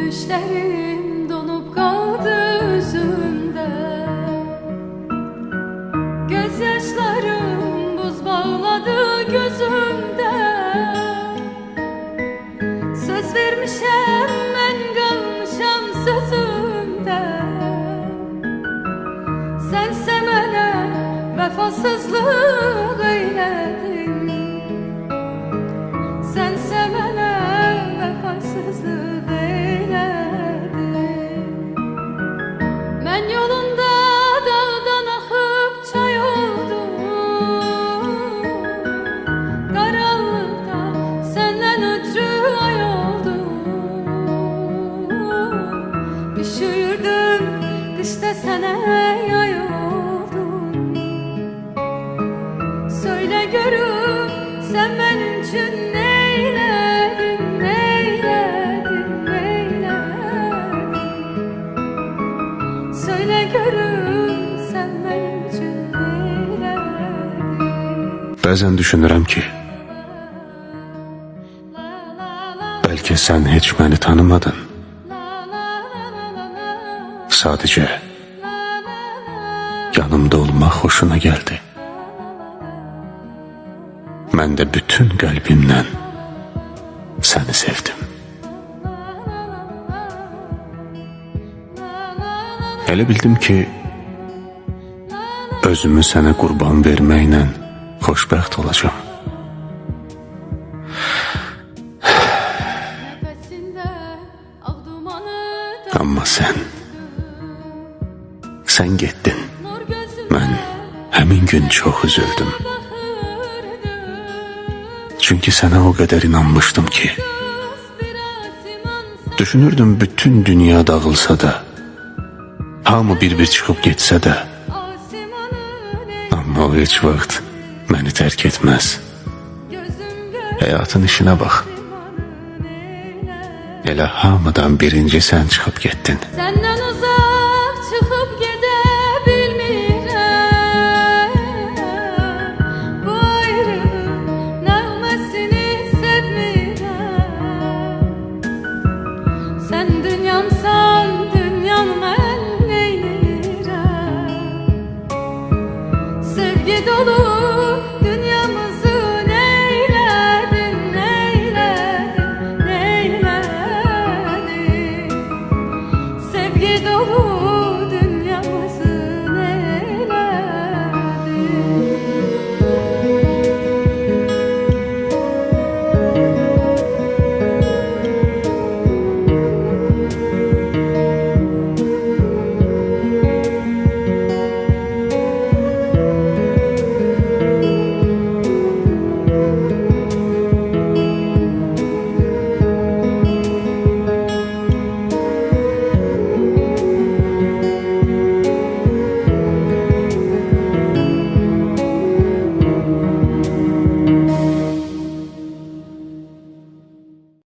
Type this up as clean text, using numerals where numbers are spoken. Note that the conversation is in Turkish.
Gülüşlerim donup kaldı üzümde, gözyaşlarım buz bağladı gözümde. Söz vermişem ben kalmışam sözümde. Sense mənə vefasızlık eyledin. Sense mənə vefasızlık eyledin. Mən yolunda dağdan axıb çay oldum. Qaranlıqda səndən ötrü ay oldum. Üşüyürdüm qışda sənə yay oldum. Söyle görüm sen benim için neyledin, neyledin, neyledin. Söyle görüm sen benim için neyledin. Bəzən düşünürəm ki, bəlkə sən heç məni tanımadın. Sadəcə yanımda olmaq xoşuna gəldi. Mən də bütün qəlbimlə səni sevdim. Elə bildim ki, özümü sənə qurban verməklə xoşbəxt olacağım. Amma sən getdin. Mən həmin gün çox üzüldüm. Çünkü sana o kadar inanmıştım ki, düşünürdüm bütün dünya dağılsa da, hamı bir çıkıp gitse de, ama o hiç vaxt beni terk etmez. Hayatın işine bak. Elə hamıdan birinci sen çıkıp gittin. Senden uzak çıkıp gidebilmirəm. Bu ayrılığın nəğməsini sevmirəm. Sen dünyamsan, dünyam mən neynirəm. Sevgi dolu dünyamızı neyledin, neyledin, neyledin. Sevgi dolu